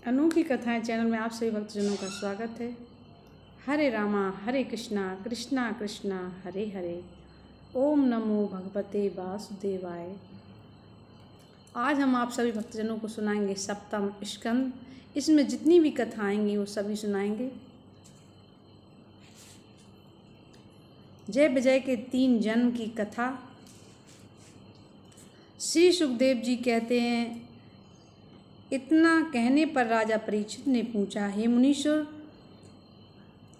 अनोखी कथाएं चैनल में आप सभी भक्तजनों का स्वागत है। हरे रामा हरे कृष्णा कृष्णा कृष्णा हरे हरे। ओम नमो भगवते वासुदेवाय। आज हम आप सभी भक्तजनों को सुनाएंगे सप्तम स्कंद। इसमें जितनी भी कथा आएंगी वो सभी सुनाएंगे। जय विजय के 3 जन्म की कथा। श्री सुखदेव जी कहते हैं, इतना कहने पर राजा परीक्षित ने पूछा, हे मुनीश्वर,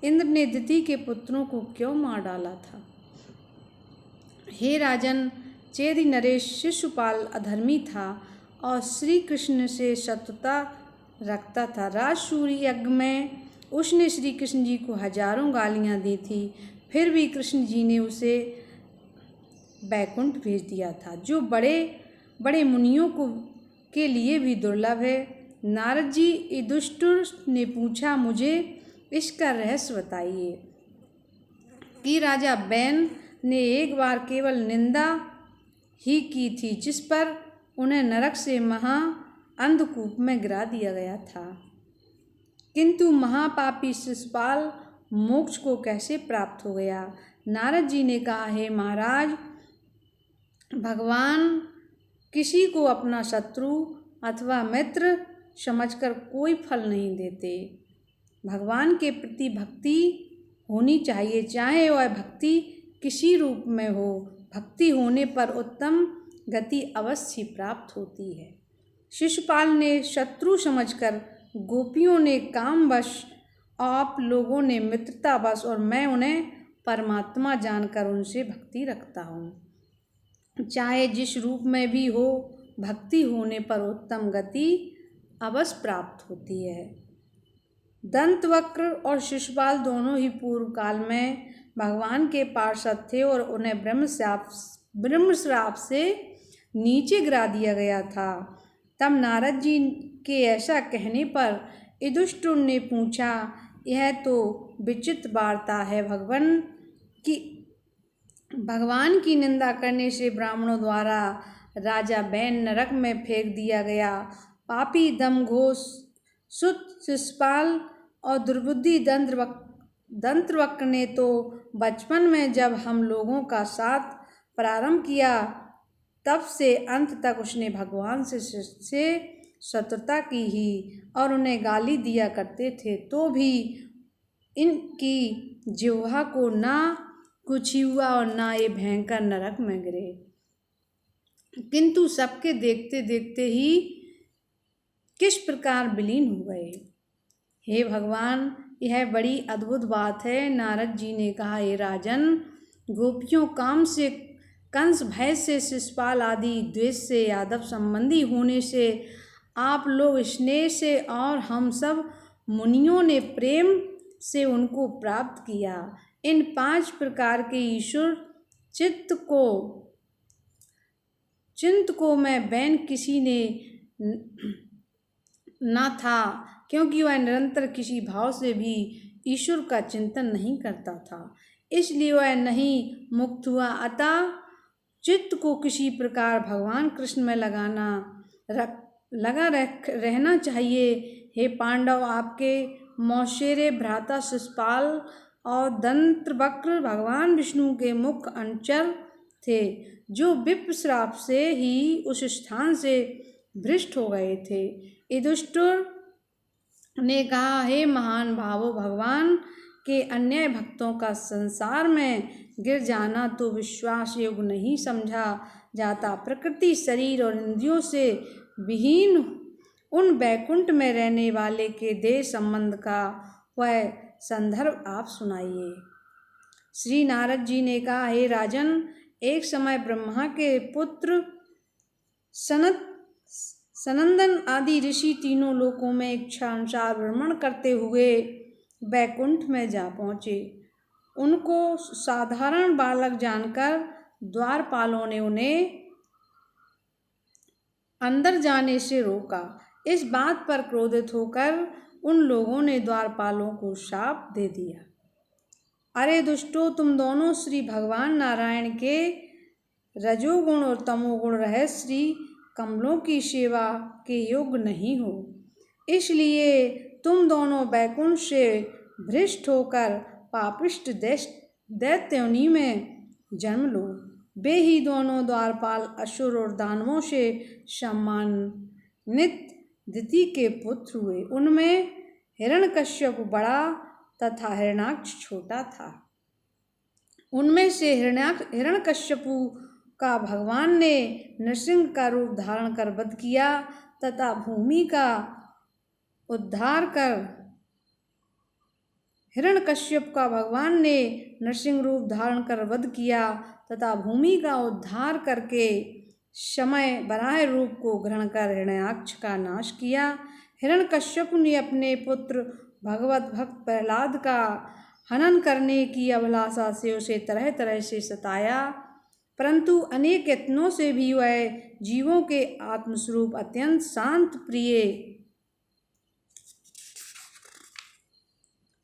इंद्र ने दिति के पुत्रों को क्यों मार डाला था? हे राजन, चेदि नरेश शिशुपाल अधर्मी था और श्री कृष्ण से शत्रुता रखता था। राजसूरी यज्ञ में उसने श्री कृष्ण जी को हजारों गालियां दी थी, फिर भी कृष्ण जी ने उसे बैकुंठ भेज दिया था, जो बड़े बड़े मुनियों के लिए भी दुर्लभ है। नारद जी युधिष्ठिर ने पूछा, मुझे इसका रहस्य बताइए कि राजा बैन ने एक बार केवल निंदा ही की थी, जिस पर उन्हें नरक से महा अंधकूप में गिरा दिया गया था, किंतु महापापी शिशुपाल मोक्ष को कैसे प्राप्त हो गया? नारद जी ने कहा, हे महाराज, भगवान किसी को अपना शत्रु अथवा मित्र समझकर कोई फल नहीं देते। भगवान के प्रति भक्ति होनी चाहिए, चाहे वह भक्ति किसी रूप में हो। भक्ति होने पर उत्तम गति अवश्य प्राप्त होती है। शिशुपाल ने शत्रु समझकर, गोपियों ने कामवश, आप लोगों ने मित्रतावश और मैं उन्हें परमात्मा जानकर उनसे भक्ति रखता हूँ। चाहे जिस रूप में भी हो, भक्ति होने पर उत्तम गति अवश्य प्राप्त होती है। दंतवक्र और शिशुपाल दोनों ही पूर्व काल में भगवान के पार्षद थे और उन्हें ब्रह्मश्राप से नीचे गिरा दिया गया था। तब नारद जी के ऐसा कहने पर युधिष्ठिर ने पूछा, यह तो विचित्र वार्ता है। भगवान की निंदा करने से ब्राह्मणों द्वारा राजा बैन नरक में फेंक दिया गया। पापी दमघोष सुत शिशुपाल और दुर्बुद्धि दंतवक्र ने तो बचपन में जब हम लोगों का साथ प्रारंभ किया, तब से अंत तक उसने भगवान से शत्रुता की ही और उन्हें गाली दिया करते थे, तो भी इनकी जिह्वा को ना कुछ ही हुआ और ना ये भयंकर नरक में गिरे, किंतु सबके देखते देखते ही किस प्रकार विलीन हो गए। हे भगवान, यह बड़ी अद्भुत बात है। नारद जी ने कहा, हे राजन, गोपियों काम से, कंस भय से, शिशुपाल आदि द्वेष से, यादव संबंधी होने से, आप लोग स्नेह से और हम सब मुनियों ने प्रेम से उनको प्राप्त किया। इन 5 प्रकार के ईश्वर चित्त को मैं बैन किसी ने न था, क्योंकि वह निरंतर किसी भाव से भी ईश्वर का चिंतन नहीं करता था, इसलिए वह नहीं मुक्त हुआ। अतः चित्त को किसी प्रकार भगवान कृष्ण में लगा रहना चाहिए। हे पांडव, आपके मौसेरे भ्राता शिशुपाल और दंतवक्र भगवान विष्णु के मुख्य अनुचर थे, जो विप्र श्राप से ही उस स्थान से भ्रष्ट हो गए थे। युधिष्ठिर ने कहा, हे महान भावो, भगवान के अन्य भक्तों का संसार में गिर जाना तो विश्वास योग्य नहीं समझा जाता। प्रकृति, शरीर और इंद्रियों से विहीन उन बैकुंठ में रहने वाले के देह संबंध का वह संदर्भ आप सुनाइए। श्री नारद जी ने कहा, हे राजन, एक समय ब्रह्मा के पुत्र सनंदन आदि ऋषि तीनों लोकों में इच्छा अनुसार भ्रमण करते हुए बैकुंठ में जा पहुँचे। उनको साधारण बालक जानकर द्वारपालों ने उन्हें अंदर जाने से रोका। इस बात पर क्रोधित होकर उन लोगों ने द्वारपालों को शाप दे दिया, अरे दुष्टो, तुम दोनों श्री भगवान नारायण के रजोगुण और तमोगुण रहित श्री कमलों की सेवा के योग्य नहीं हो। इसलिए तुम दोनों बैकुंठ से भ्रष्ट होकर पापिष्ट दैत्योनि में जन्म लो। वे ही दोनों द्वारपाल असुर और दानवों से सम्मानित दिति के पुत्र हुए। उनमें हिरण्यकश्यप बड़ा तथा हिरण्याक्ष छोटा था। उनमें से हिरण्यकश्यपु का भगवान ने नृसिंह का रूप धारण कर वध किया तथा भूमि का उद्धार कर हिरण्यकश्यप का भगवान ने नृसिंह रूप धारण कर वध किया तथा भूमि का उद्धार करके समय वराह रूप को ग्रहण कर हिरण्याक्ष का नाश किया। हिरण्यकश्यप ने अपने पुत्र भगवत भक्त प्रहलाद का हनन करने की अभिलाषा से उसे तरह तरह से सताया, परंतु अनेक यत्नों से भी वह जीवों के आत्मस्वरूप अत्यंत शांत प्रिय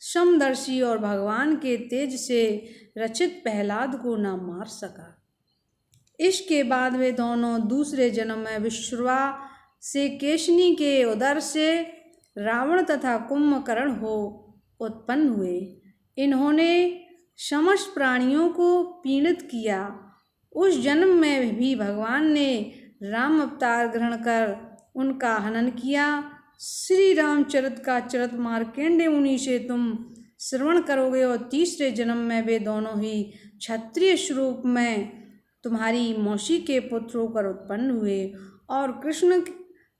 समदर्शी और भगवान के तेज से रचित प्रहलाद को न मार सका। इसके बाद वे दोनों दूसरे जन्म में विश्रवा से केशनी के उदर से रावण तथा कुंभकर्ण हो उत्पन्न हुए। इन्होंने समस्त प्राणियों को पीड़ित किया। उस जन्म में भी भगवान ने राम अवतार ग्रहण कर उनका हनन किया। श्री रामचरित का चरित मार्कंडेय मुनि से तुम श्रवण करोगे और तीसरे जन्म में वे दोनों ही क्षत्रिय स्वरूप में तुम्हारी मौसी के पुत्र होकर उत्पन्न हुए और कृष्ण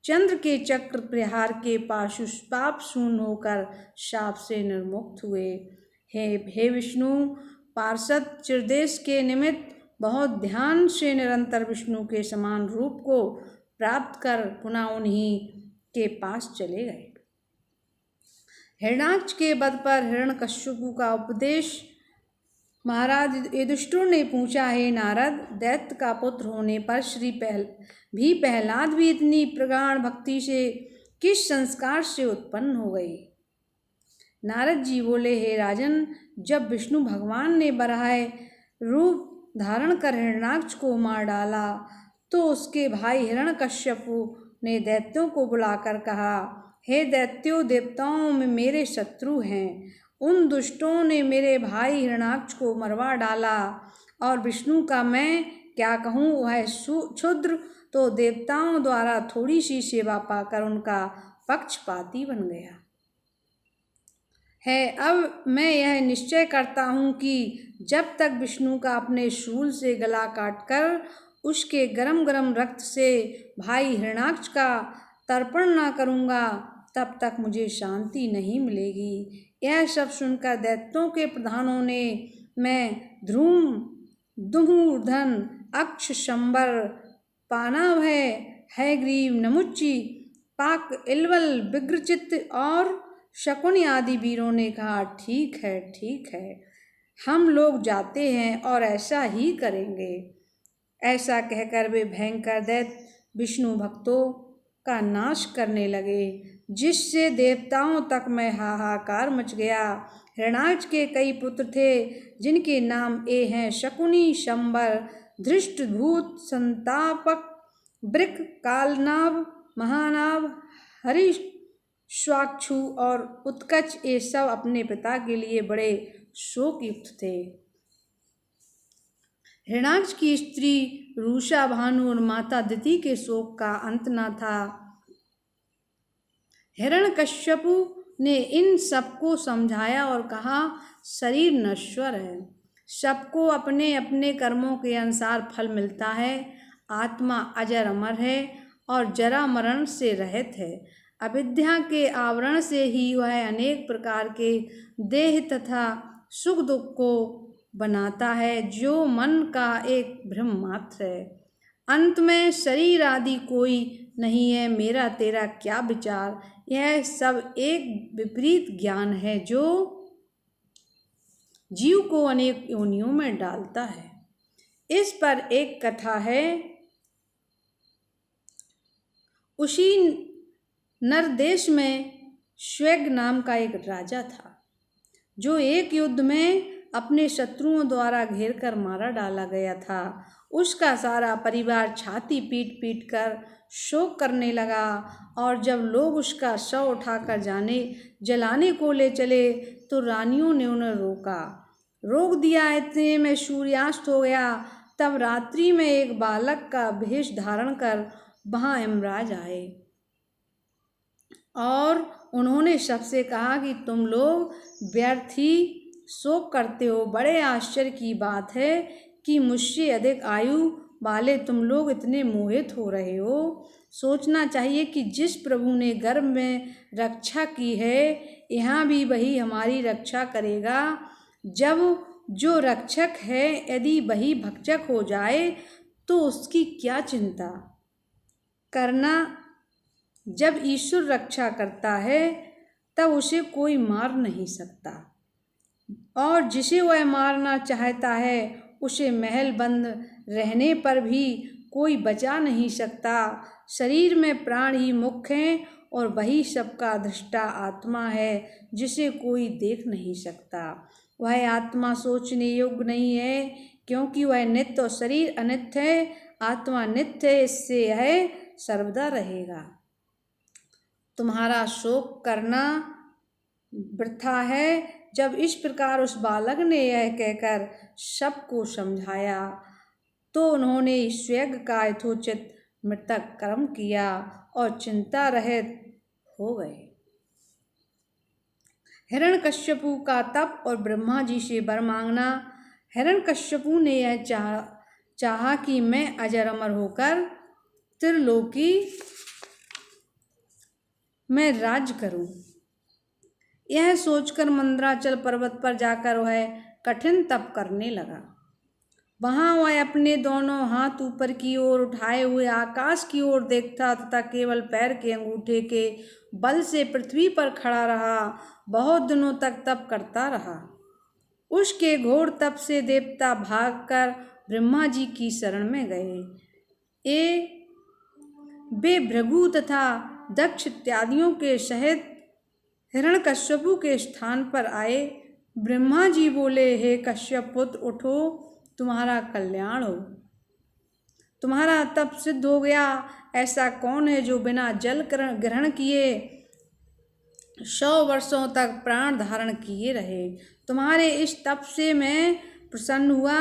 चंद्र के चक्र प्रहार के पाप शून्य होकर शाप से निर्मुक्त हुए। हे विष्णु, पार्षद चिरदेश के निमित्त बहुत ध्यान से निरंतर विष्णु के समान रूप को प्राप्त कर पुनः उन्हीं के पास चले गए। हिरण्याक्ष के वध पर हिरण्यकश्यपु का उपदेश। महाराज युधिष्ठिर ने पूछा, हे नारद, दैत्य का पुत्र होने पर प्रहलाद भी इतनी प्रगाढ़ भक्ति से किस संस्कार से उत्पन्न हो गई? नारद जी बोले, हे राजन, जब विष्णु भगवान ने वराह रूप धारण कर हिरण्याक्ष को मार डाला तो उसके भाई हिरण्यकश्यपु ने दैत्यों को बुलाकर कहा, हे दैत्यों, देवताओं में मेरे शत्रु हैं। उन दुष्टों ने मेरे भाई हिरण्याक्ष को मरवा डाला और विष्णु का मैं क्या कहूँ, वह क्षुद्र तो देवताओं द्वारा थोड़ी सी सेवा पाकर उनका पक्षपाती बन गया है। अब मैं यह निश्चय करता हूँ कि जब तक विष्णु का अपने शूल से गला काटकर उसके गरम गरम रक्त से भाई हिरण्याक्ष का तर्पण न करूँगा तब तक मुझे शांति नहीं मिलेगी। यह सब सुनकर दैत्यों के प्रधानों ने मैं ध्रुम, दुमूर्धन, अक्ष, शंबर, पानाभय, हयग्रीव, नमुच्ची, पाक, इलवल, विग्रचित और शकुनि आदि वीरों ने कहा, ठीक है, ठीक है, हम लोग जाते हैं और ऐसा ही करेंगे। ऐसा कहकर वे भयंकर दैत्य विष्णु भक्तों का नाश करने लगे, जिससे देवताओं तक में हाहाकार मच गया। हिरण्याक्ष के कई पुत्र थे, जिनके नाम ये हैं, शकुनि, शंबर, धृष्टभूत, संतापक, वृक, कालनाभ, महानाभ, हरिश्वाक्षु और उत्कच। ये सब अपने पिता के लिए बड़े शोकयुक्त थे। हिरण्याक्ष की स्त्री रूषा, भानु और माता दिति के शोक का अंत न था। हिरण्यकश्यपु ने इन सबको समझाया और कहा, शरीर नश्वर है, सबको अपने अपने कर्मों के अनुसार फल मिलता है। आत्मा अजर अमर है और जरा मरण से रहित है। अविद्या के आवरण से ही वह अनेक प्रकार के देह तथा सुख दुख को बनाता है, जो मन का एक भ्रम मात्र है। अंत में शरीर आदि कोई नहीं है। मेरा तेरा क्या विचार? यह सब एक विपरीत ज्ञान है जो जीव को अनेक योनियों में डालता है। इस पर एक कथा है। उसी नरदेश में श्वेग नाम का एक राजा था, जो एक युद्ध में अपने शत्रुओं द्वारा घेर कर मारा डाला गया था। उसका सारा परिवार छाती पीट पीट कर शोक करने लगा, और जब लोग उसका शव उठाकर जलाने को ले चले तो रानियों ने उन्हें रोक दिया। इतने में सूर्यास्त हो गया। तब रात्रि में एक बालक का भेष धारण कर वहाँ यमराज आए और उन्होंने सबसे कहा कि तुम लोग व्यर्थ ही शोक करते हो। बड़े आश्चर्य की बात है कि मुझसे अधिक आयु वाले तुम लोग इतने मोहित हो रहे हो। सोचना चाहिए कि जिस प्रभु ने गर्भ में रक्षा की है, यहाँ भी वही हमारी रक्षा करेगा। जब जो रक्षक है, यदि वही भक्षक हो जाए तो उसकी क्या चिंता करना। जब ईश्वर रक्षा करता है तब उसे कोई मार नहीं सकता, और जिसे वह मारना चाहता है उसे महल बंद रहने पर भी कोई बचा नहीं सकता। शरीर में प्राण ही मुख्य हैं और वही सबका दृष्टा आत्मा है जिसे कोई देख नहीं सकता। वह आत्मा सोचने योग्य नहीं है क्योंकि वह नित्य और शरीर अनित्य है। आत्मा नित्य है, इससे यह सर्वदा रहेगा। तुम्हारा शोक करना वृथा है। जब इस प्रकार उस बालक ने यह कहकर सबको समझाया तो उन्होंने स्वयं का यथोचित मृतक कर्म किया और चिंता रहित हो गए। हिरण्यकश्यपु का तप और ब्रह्मा जी से वर मांगना। हिरण्यकश्यपु ने यह चाहा कि मैं अजर अमर होकर त्रिलोकी में राज्य करूं। यह सोचकर मंदराचल पर्वत पर जाकर वह कठिन तप करने लगा। वहाँ वह अपने दोनों हाथ ऊपर की ओर उठाए हुए आकाश की ओर देखता तथा केवल पैर के अंगूठे के बल से पृथ्वी पर खड़ा रहा। बहुत दिनों तक तप करता रहा। उसके घोर तप से देवता भागकर ब्रह्मा जी की शरण में गए। वे भृगु तथा दक्ष इत्यादियों के सहित हिरण्यकश्यपु के स्थान पर आए। ब्रह्मा जी बोले, हे कश्यप पुत्र, उठो, तुम्हारा कल्याण हो। तुम्हारा तप सिद्ध हो गया। ऐसा कौन है जो बिना जल ग्रहण किए 100 वर्षों तक प्राण धारण किए रहे। तुम्हारे इस तप से मैं प्रसन्न हुआ।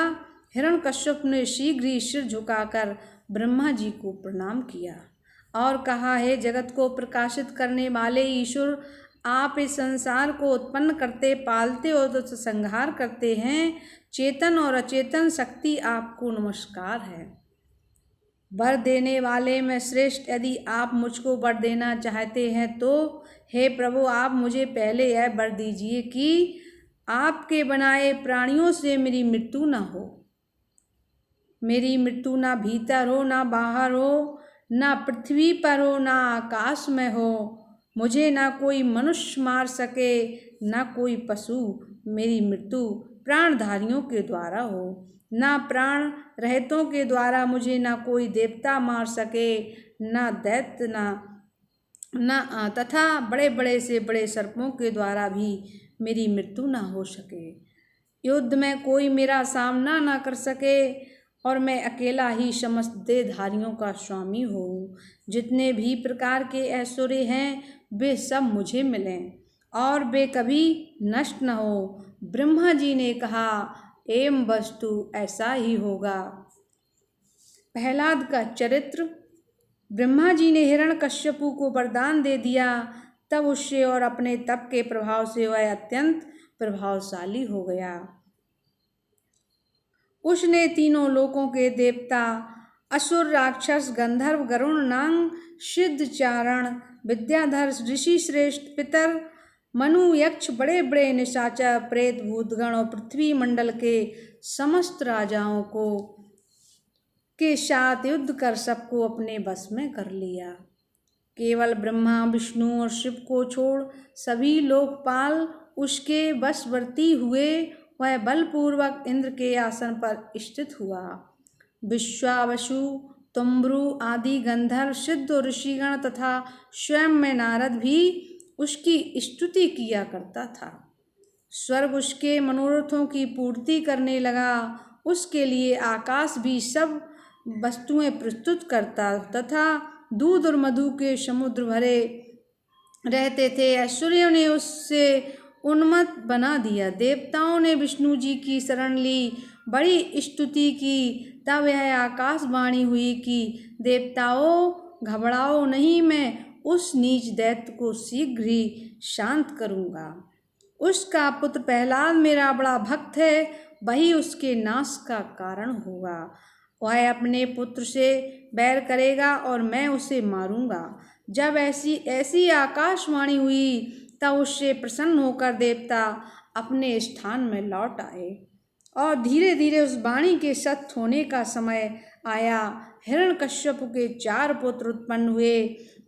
हिरण्यकश्यप ने शीघ्र ही सिर झुकाकर ब्रह्मा जी को प्रणाम किया और कहा, हे जगत को प्रकाशित करने वाले ईश्वर, आप इस संसार को उत्पन्न करते, पालते और संहार करते हैं। चेतन और अचेतन शक्ति आपको नमस्कार है। वर देने वाले में श्रेष्ठ, यदि आप मुझको वर देना चाहते हैं तो हे प्रभु, आप मुझे पहले यह वर दीजिए कि आपके बनाए प्राणियों से मेरी मृत्यु न हो। मेरी मृत्यु ना भीतर हो, ना बाहर हो, ना पृथ्वी पर हो, ना आकाश में हो। मुझे ना कोई मनुष्य मार सके, ना कोई पशु। मेरी मृत्यु प्राणधारियों के द्वारा हो, ना प्राण रहितों के द्वारा। मुझे ना कोई देवता मार सके, ना दैत्य, ना तथा बड़े बड़े से बड़े सर्पों के द्वारा भी मेरी मृत्यु ना हो सके। युद्ध में कोई मेरा सामना ना कर सके और मैं अकेला ही समस्त देहधारियों का स्वामी हूँ। जितने भी प्रकार के ऐश्वर्य हैं वे सब मुझे मिलें और वे कभी नष्ट न हो। ब्रह्मा जी ने कहा, एवं वस्तु ऐसा ही होगा। प्रहलाद का चरित्र। ब्रह्मा जी ने हिरण्यकश्यपु को वरदान दे दिया। तब उससे और अपने तप के प्रभाव से वह अत्यंत प्रभावशाली हो गया। उसने तीनों लोकों के देवता, असुर, राक्षस, गंधर्व, गरुण, नाग, सिद्ध, चारण, विद्याधर, ऋषि श्रेष्ठ, पितर, मनु, यक्ष, बड़े बड़े निशाचर, प्रेत, भूतगण और पृथ्वी मंडल के समस्त राजाओं को के साथ युद्ध कर सबको अपने वश में कर लिया। केवल ब्रह्मा, विष्णु और शिव को छोड़ सभी लोकपाल उसके वशवर्ती हुए। वह बलपूर्वक इंद्र के आसन पर स्थित हुआ। विश्वावसु, तुम्ब्रु आदि गंधर्व, सिद्ध और ऋषिगण तथा स्वयं में नारद भी उसकी स्तुति किया करता था। स्वर्ग उसके मनोरथों की पूर्ति करने लगा। उसके लिए आकाश भी सब वस्तुएं प्रस्तुत करता तथा दूध और मधु के समुद्र भरे रहते थे। असुरों ने उससे उन्मत्त बना दिया। देवताओं ने विष्णु जी की शरण ली, बड़ी स्तुति की। तब यह आकाशवाणी हुई कि देवताओं, घबराओ नहीं, मैं उस नीच दैत्य को शीघ्र ही शांत करूँगा। उसका पुत्र प्रहलाद मेरा बड़ा भक्त है, वही उसके नाश का कारण होगा। वह अपने पुत्र से बैर करेगा और मैं उसे मारूंगा। जब ऐसी आकाशवाणी हुई तब उससे प्रसन्न होकर देवता अपने स्थान में लौट आए और धीरे धीरे उस वाणी के सत्य होने का समय आया। हिरण्यकश्यप के 4 पुत्र उत्पन्न हुए।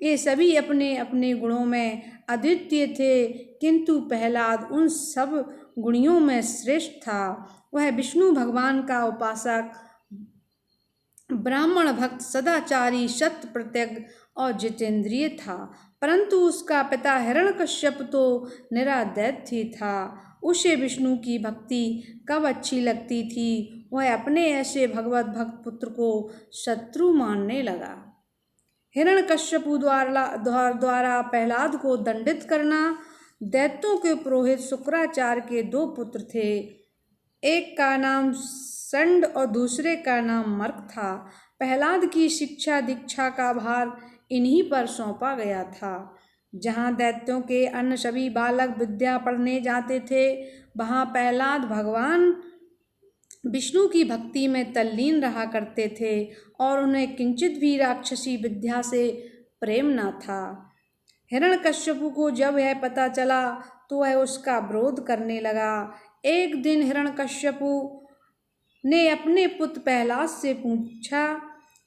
ये सभी अपने अपने गुणों में अद्वितीय थे, किंतु प्रहलाद उन सब गुणियों में श्रेष्ठ था। वह विष्णु भगवान का उपासक, ब्राह्मण भक्त, सदाचारी, सत्य प्रत्यज्ञ और जितेंद्रिय था। परंतु उसका पिता हिरण्यकश्यप तो निरा दैत्य था। उसे विष्णु की भक्ति कब अच्छी लगती थी, वह अपने ऐसे भगवत भक्त पुत्र को शत्रु मानने लगा। हिरण्यकश्यपु द्वारा प्रहलाद को दंडित करना। दैत्यों के पुरोहित शुक्राचार्य के 2 पुत्र थे, एक का नाम संड और दूसरे का नाम मर्क था। प्रहलाद की शिक्षा दीक्षा का भार इन्हीं पर सौंपा गया था। जहाँ दैत्यों के अन्य सभी बालक विद्या पढ़ने जाते थे, वहाँ प्रहलाद भगवान विष्णु की भक्ति में तल्लीन रहा करते थे और उन्हें किंचित भी राक्षसी विद्या से प्रेम न था। हिरण्यकश्यपु को जब यह पता चला तो वह उसका विरोध करने लगा। एक दिन हिरण्यकश्यपु ने अपने पुत्र प्रहलाद से पूछा,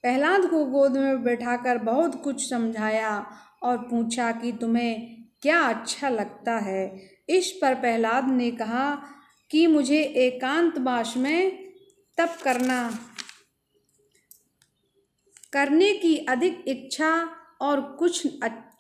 प्रहलाद को गोद में बैठाकर बहुत कुछ समझाया और पूछा कि तुम्हें क्या अच्छा लगता है। इस पर प्रहलाद ने कहा कि मुझे एकांतवास में तप करने की अधिक इच्छा और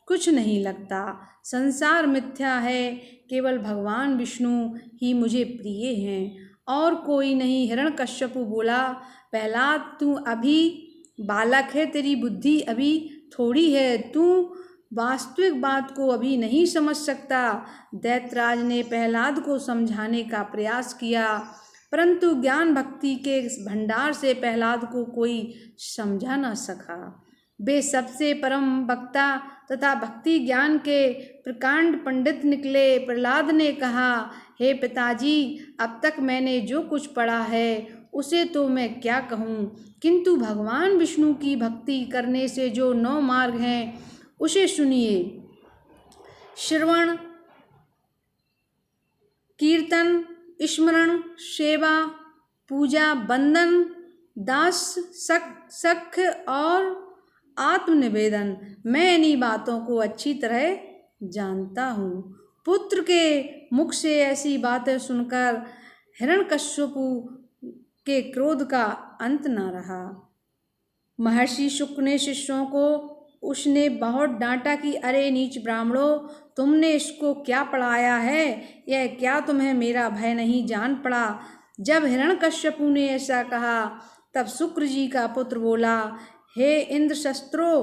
कुछ नहीं लगता। संसार मिथ्या है, केवल भगवान विष्णु ही मुझे प्रिय हैं और कोई नहीं। हिरण्यकश्यपु बोला, प्रहलाद तू अभी बालक है, तेरी बुद्धि अभी थोड़ी है, तू वास्तविक बात को अभी नहीं समझ सकता। दैत्यराज ने प्रहलाद को समझाने का प्रयास किया, परंतु ज्ञान भक्ति के भंडार से प्रहलाद को कोई समझा न सका। वे सबसे परम वक्ता तथा भक्ति ज्ञान के प्रकांड पंडित निकले। प्रहलाद ने कहा, हे पिताजी, अब तक मैंने जो कुछ पढ़ा है उसे तो मैं क्या कहूँ, किंतु भगवान विष्णु की भक्ति करने से जो 9 मार्ग हैं उसे सुनिए। श्रवण, कीर्तन, स्मरण, सेवा, पूजा, वंदन, दास, सख्य और आत्मनिवेदन। मैं इन्हीं बातों को अच्छी तरह जानता हूँ। पुत्र के मुख से ऐसी बातें सुनकर हिरण्यकश्यपु के क्रोध का अंत न रहा। महर्षि शुक ने शिष्यों को उसने बहुत डांटा कि अरे नीच ब्राह्मणों, तुमने इसको क्या पढ़ाया है? यह क्या तुम्हें मेरा भय नहीं जान पड़ा? जब हिरण्यकश्यपु ने ऐसा कहा तब शुक्र जी का पुत्र बोला, हे इंद्र शस्त्रों,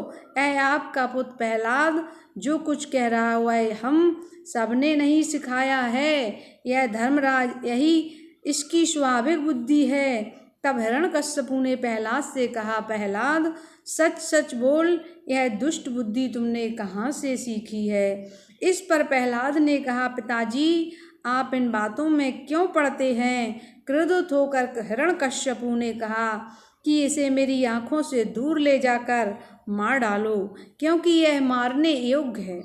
आपका पुत्र प्रहलाद जो कुछ कह रहा हुआ है हम सबने नहीं सिखाया है। यह धर्मराज, यही इसकी स्वाभाविक बुद्धि है। तब हिरण्यकश्यपु ने प्रहलाद से कहा, प्रहलाद सच सच बोल, यह दुष्ट बुद्धि तुमने कहाँ से सीखी है? इस पर प्रहलाद ने कहा, पिताजी आप इन बातों में क्यों पड़ते हैं? क्रोधित होकर हिरण्यकश्यपु ने कहा कि इसे मेरी आंखों से दूर ले जाकर मार डालो, क्योंकि यह मारने योग्य है।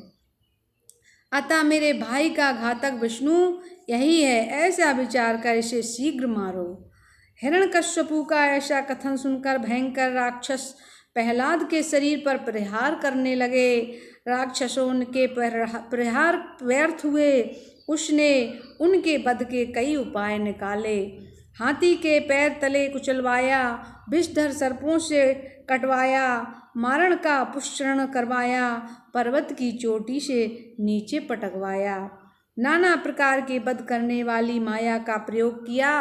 अतः मेरे भाई का घातक विष्णु यही है, ऐसा विचार कर इसे शीघ्र मारो। हिरण्यकश्यपु का ऐसा कथन सुनकर भयंकर राक्षस प्रहलाद के शरीर पर प्रहार करने लगे। राक्षसों के प्रहार व्यर्थ हुए। उसने उनके वध के कई उपाय निकाले। हाथी के पैर तले कुचलवाया, विषधर सर्पों से कटवाया, मारण का पुष्करण करवाया, पर्वत की चोटी से नीचे पटकवाया, नाना प्रकार के वध करने वाली माया का प्रयोग किया,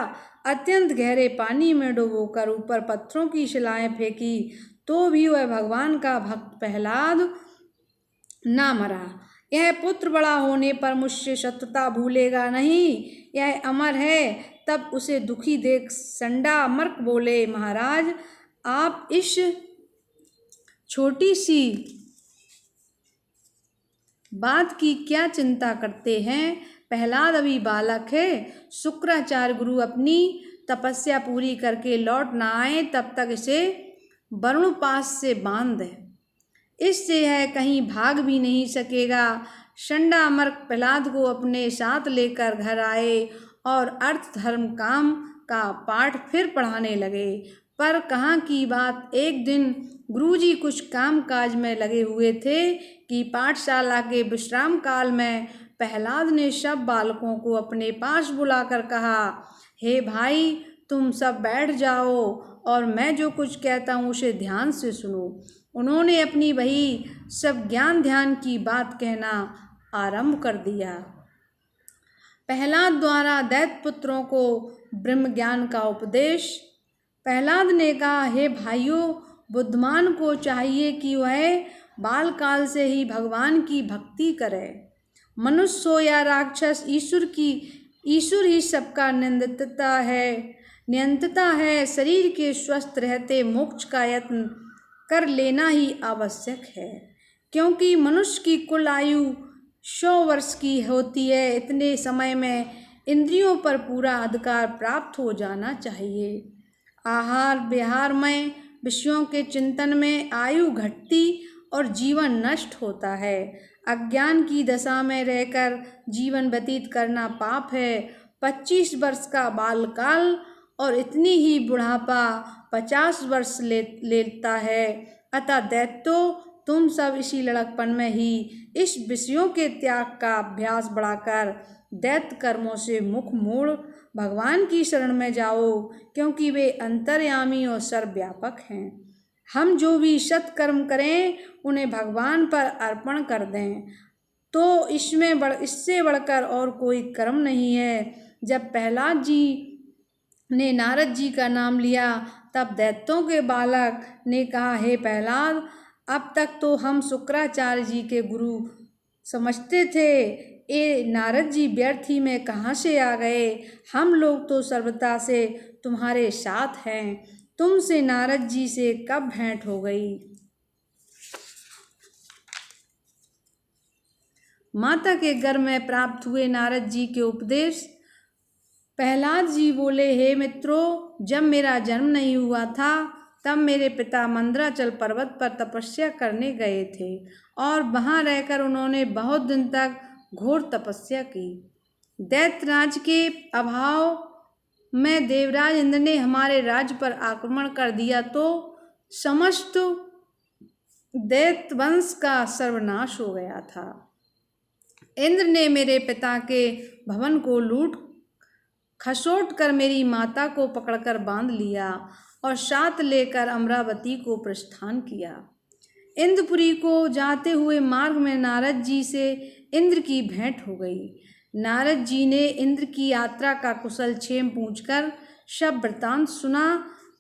अत्यंत गहरे पानी में डुबोकर ऊपर पत्थरों की शिलाएं फेंकी तो भी वह भगवान का भक्त प्रहलाद ना मरा। यह पुत्र बड़ा होने पर मुझसे शत्रुता भूलेगा नहीं, यह अमर है। तब उसे दुखी देख संडामर्क बोले, महाराज आप इस छोटी सी बात की क्या चिंता करते हैं? प्रहलाद अभी बालक है। शुक्राचार्य गुरु अपनी तपस्या पूरी करके लौट ना आए तब तक इसे वरुण पास से बांध दे, इससे यह कहीं भाग भी नहीं सकेगा। संडामर्क प्रहलाद को अपने साथ लेकर घर आए और अर्थ धर्म काम का पाठ फिर पढ़ाने लगे। पर कहाँ की बात, एक दिन गुरुजी कुछ काम काज में लगे हुए थे कि पाठशाला के विश्राम काल में प्रहलाद ने सब बालकों को अपने पास बुलाकर कहा, हे भाई तुम सब बैठ जाओ और मैं जो कुछ कहता हूँ उसे ध्यान से सुनो। उन्होंने अपनी वही सब ज्ञान ध्यान की बात कहना आरंभ कर दिया। प्रहलाद द्वारा दैत्य पुत्रों को ब्रह्म ज्ञान का उपदेश। प्रहलाद ने कहा, हे भाइयों, बुद्धिमान को चाहिए कि वह बालकाल से ही भगवान की भक्ति करे। मनुष्य हो या राक्षस, ईश्वर ही सबका नियंत्रता है। शरीर के स्वस्थ रहते मोक्ष का यत्न कर लेना ही आवश्यक है, क्योंकि मनुष्य की कुल आयु 100 वर्ष की होती है। इतने समय में इंद्रियों पर पूरा अधिकार प्राप्त हो जाना चाहिए। आहार विहार में विषयों के चिंतन में आयु घटती और जीवन नष्ट होता है। अज्ञान की दशा में रहकर जीवन व्यतीत करना पाप है। 25 वर्ष का बालकाल और इतनी ही बुढ़ापा 50 वर्ष लेता है। अतः दैत्यों, तुम सब इसी लड़कपन में ही इस विषयों के त्याग का अभ्यास बढ़ाकर दैत्य कर्मों से मुख मोड़ भगवान की शरण में जाओ, क्योंकि वे अंतर्यामी और सर्वव्यापक हैं। हम जो भी सत्कर्म करें उन्हें भगवान पर अर्पण कर दें, तो इससे बढ़कर और कोई कर्म नहीं है। जब प्रहलाद जी ने नारद जी का नाम लिया तब दैत्यों के बालक ने कहा, हे प्रहलाद, अब तक तो हम शुक्राचार्य जी के गुरु समझते थे, ये नारद जी व्यर्थी में कहाँ से आ गए? हम लोग तो सर्वथा से तुम्हारे साथ हैं, तुमसे नारद जी से कब भेंट हो गई? माता के गर्भ में प्राप्त हुए नारद जी के उपदेश। प्रहलाद जी बोले, हे मित्रों, जब मेरा जन्म नहीं हुआ था तब मेरे पिता मंदराचल पर्वत पर तपस्या करने गए थे और वहां रहकर उन्होंने बहुत दिन तक घोर तपस्या की। दैत्यराज के अभाव में देवराज इंद्र ने हमारे राज्य पर आक्रमण कर दिया तो समस्त दैत्य वंश का सर्वनाश हो गया था। इंद्र ने मेरे पिता के भवन को लूट खसोट कर मेरी माता को पकड़कर बांध लिया और साथ लेकर अमरावती को प्रस्थान किया। इंद्रपुरी को जाते हुए मार्ग में नारद जी से इंद्र की भेंट हो गई। नारद जी ने इंद्र की यात्रा का कुशल क्षेम पूछकर सब वृतांत सुना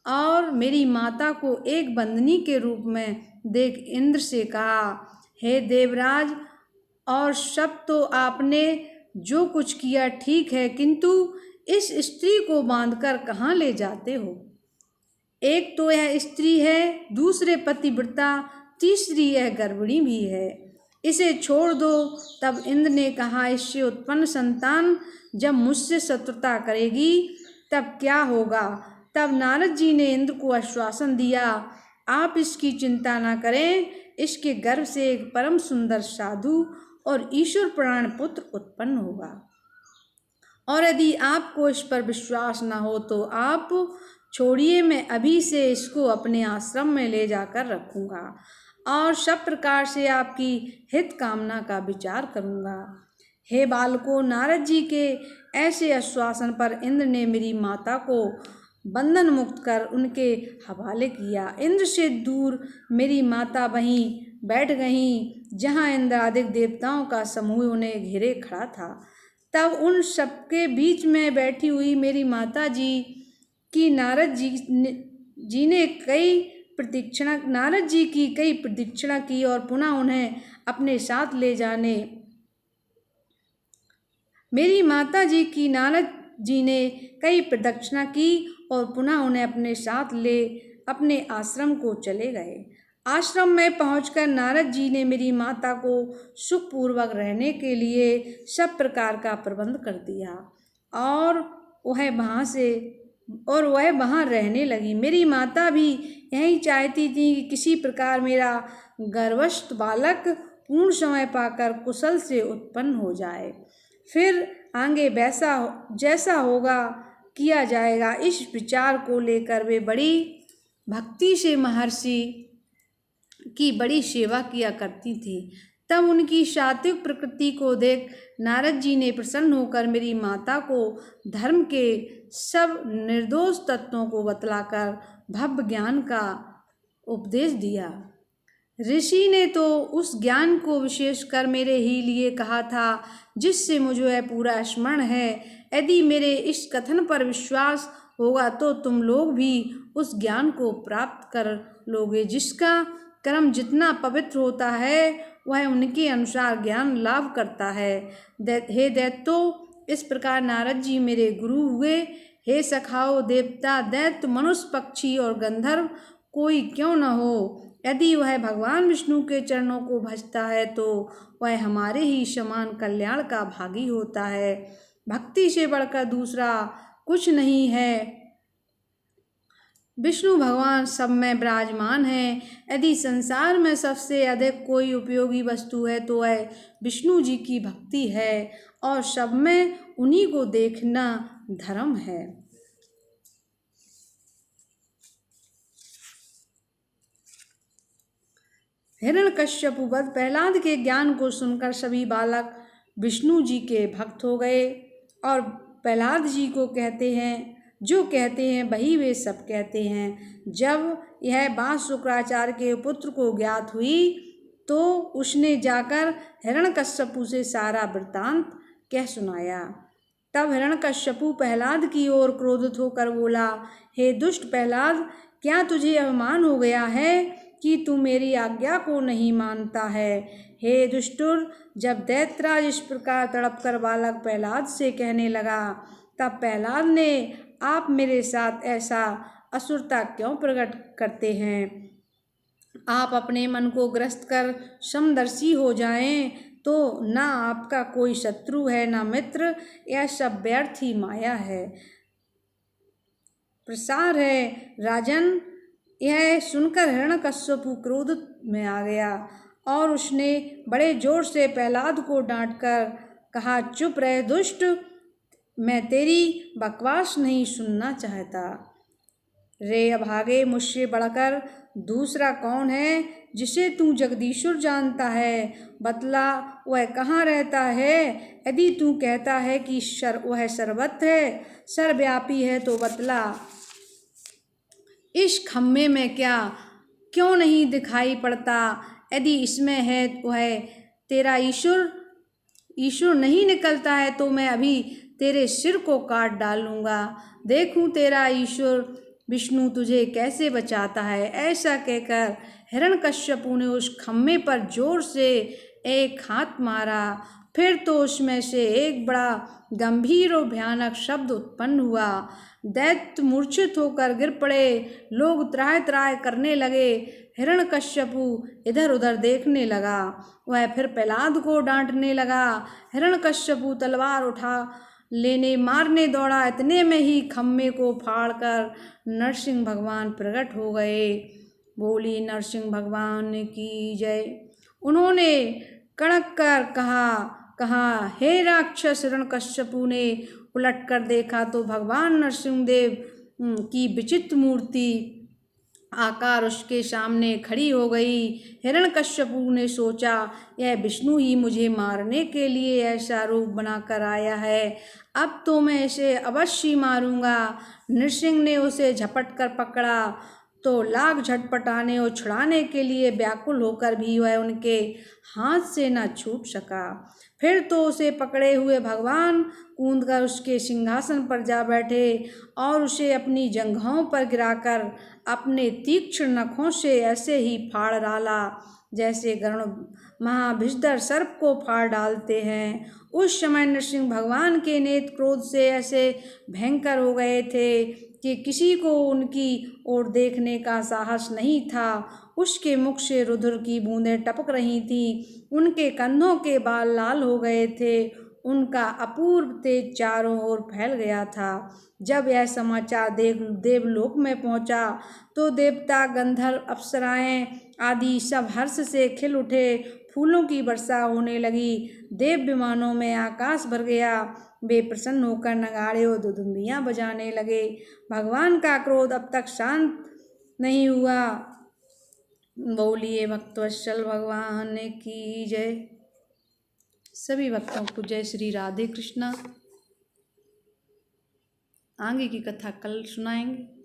और मेरी माता को एक बंदनी के रूप में देख इंद्र से कहा, हे देवराज, और सब तो आपने जो कुछ किया ठीक है, किंतु इस स्त्री को बांधकर कहाँ ले जाते हो? एक तो यह स्त्री है, दूसरे पतिव्रता, तीसरी यह गर्भिणी भी है, इसे छोड़ दो। तब इंद्र ने कहा, इससे उत्पन्न संतान जब मुझसे शत्रुता करेगी तब क्या होगा? तब नारद जी ने इंद्र को आश्वासन दिया, आप इसकी चिंता न करें, इसके गर्भ से एक परम सुंदर साधु और ईश्वर प्राण पुत्र उत्पन्न होगा। और यदि आपको इस पर विश्वास न हो तो आप छोड़िए, मैं अभी से इसको अपने आश्रम में ले जाकर रखूँगा और सब प्रकार से आपकी हित कामना का विचार करूँगा। हे बालकों, नारद जी के ऐसे आश्वासन पर इंद्र ने मेरी माता को बंधन मुक्त कर उनके हवाले किया। इंद्र से दूर मेरी माता वहीं बैठ गईं जहाँ इंद्रादिक देवताओं का समूह उन्हें घेरे खड़ा था। तब उन सबके बीच में बैठी हुई मेरी माता जी की नारद जी ने कई प्रदक्षिणा की और पुनः उन्हें अपने साथ ले जाने। मेरी माता जी की नारद जी ने कई प्रदक्षिणा की और पुनः उन्हें अपने साथ ले अपने आश्रम को चले गए। आश्रम में पहुंचकर नारद जी ने मेरी माता को सुखपूर्वक रहने के लिए सब प्रकार का प्रबंध कर दिया और वह वहाँ रहने लगी। मेरी माता भी यही चाहती थी कि किसी प्रकार मेरा गर्भस्थ बालक पूर्ण समय पाकर कुशल से उत्पन्न हो जाए, फिर आगे जैसा होगा किया जाएगा। इस विचार को लेकर वे बड़ी भक्ति से महर्षि की बड़ी सेवा किया करती थी। तब उनकी सात्विक प्रकृति को देख नारद जी ने प्रसन्न होकर मेरी माता को धर्म के सब निर्दोष तत्वों को बतलाकर भव्य ज्ञान का उपदेश दिया। ऋषि ने तो उस ज्ञान को विशेषकर मेरे ही लिए कहा था, जिससे मुझे पूरा स्मरण है। यदि मेरे इस कथन पर विश्वास होगा तो तुम लोग भी उस ज्ञान को प्राप्त कर लोगे। जिसका कर्म जितना पवित्र होता है वह उनके अनुसार ज्ञान लाभ करता है। हे दैत्यो, इस प्रकार नारद जी मेरे गुरु हुए। हे सखाओ, देवता, दैत्य, मनुष्य, पक्षी और गंधर्व कोई क्यों न हो, यदि वह भगवान विष्णु के चरणों को भजता है तो वह हमारे ही समान कल्याण का भागी होता है। भक्ति से बढ़कर दूसरा कुछ नहीं है। विष्णु भगवान सब में विराजमान हैं। यदि संसार में सबसे अधिक कोई उपयोगी वस्तु है तो वह विष्णु जी की भक्ति है और सब में उन्हीं को देखना धर्म है। हिरण्यकश्यपु वध प्रहलाद के ज्ञान को सुनकर सभी बालक विष्णु जी के भक्त हो गए और प्रहलाद जी को कहते हैं, जो कहते हैं वही वे सब कहते हैं। जब यह बात शुक्राचार्य के पुत्र को ज्ञात हुई तो उसने जाकर हिरण्यकश्यपु से सारा वृत्तांत कह सुनाया। तब हिरण्यकश्यपु प्रहलाद की ओर क्रोधित होकर बोला, हे दुष्ट प्रहलाद, क्या तुझे अभिमान हो गया है कि तू मेरी आज्ञा को नहीं मानता है। हे दुष्टुर, जब दैत्यराज इस प्रकार तड़प कर बालक प्रहलाद से कहने लगा तब प्रहलाद ने, आप मेरे साथ ऐसा असुरता क्यों प्रकट करते हैं। आप अपने मन को ग्रस्त कर समदर्शी हो जाएं तो ना आपका कोई शत्रु है ना मित्र, यह सब व्यर्थ ही माया है, प्रसार है। राजन, यह सुनकर हिरण्यकश्यपु क्रोध में आ गया और उसने बड़े जोर से प्रहलाद को डांटकर कहा, चुप रहे दुष्ट, मैं तेरी बकवास नहीं सुनना चाहता। रे अभागे, मुझसे बढ़कर दूसरा कौन है जिसे तू जगदीश्वर जानता है, बतला वह कहाँ रहता है। यदि तू कहता है कि वह सर्वत्र है, सर्वव्यापी है, तो बतला इस खम्भे में क्यों नहीं दिखाई पड़ता। यदि इसमें है वह तेरा ईश्वर नहीं निकलता है तो मैं अभी तेरे सिर को काट डालूंगा। देखूं तेरा ईश्वर विष्णु तुझे कैसे बचाता है। ऐसा कहकर हिरण्यकश्यपु ने उस खम्भे पर जोर से एक हाथ मारा। फिर तो उसमें से एक बड़ा गंभीर और भयानक शब्द उत्पन्न हुआ। दैत्य मूर्छित होकर गिर पड़े। लोग त्राह त्राह करने लगे। हिरण्यकश्यपु इधर उधर देखने लगा। वह फिर प्रहलाद को डांटने लगा। हिरण्यकश्यपु तलवार उठा लेने मारने दौड़ा। इतने में ही खम्भे को फाड़कर नरसिंह भगवान प्रकट हो गए। बोली नरसिंह भगवान की जय। उन्होंने कड़क कर कहा, हे राक्षस। हिरण्यकश्यपु ने उलट कर देखा तो भगवान नरसिंहदेव की विचित्र मूर्ति आकार उसके सामने खड़ी हो गई। हिरण्यकश्यपु ने सोचा, यह विष्णु ही मुझे मारने के लिए ऐसा रूप बनाकर आया है, अब तो मैं इसे अवश्य मारूंगा। नरसिंह ने उसे झपट कर पकड़ा तो लाख झटपटाने और छुड़ाने के लिए व्याकुल होकर भी वह उनके हाथ से न छूट सका। फिर तो उसे पकड़े हुए भगवान कूदकर उसके सिंहासन पर जा बैठे और उसे अपनी जंघों पर गिराकर अपने तीक्ष्ण नखों से ऐसे ही फाड़ डाला जैसे गरुड़ महाभिषधर सर्प को फाड़ डालते हैं। उस समय नरसिंह भगवान के नेत्र क्रोध से ऐसे भयंकर हो गए थे कि किसी को उनकी ओर देखने का साहस नहीं था। उसके मुख से रुधिर की बूंदें टपक रही थीं, उनके कंधों के बाल लाल हो गए थे, उनका अपूर्व तेज चारों ओर फैल गया था। जब यह समाचार देवलोक में पहुंचा तो देवता, गंधर्व, अप्सराएं आदि सब हर्ष से खिल उठे। फूलों की वर्षा होने लगी, देव विमानों में आकाश भर गया। वे प्रसन्न होकर नगाड़े और दुदुम्बियाँ बजाने लगे। भगवान का क्रोध अब तक शांत नहीं हुआ। बोलिए भक्तवत्सल भगवान की जय। सभी भक्तों को जय श्री राधे कृष्णा। आगे की कथा कल सुनाएंगे।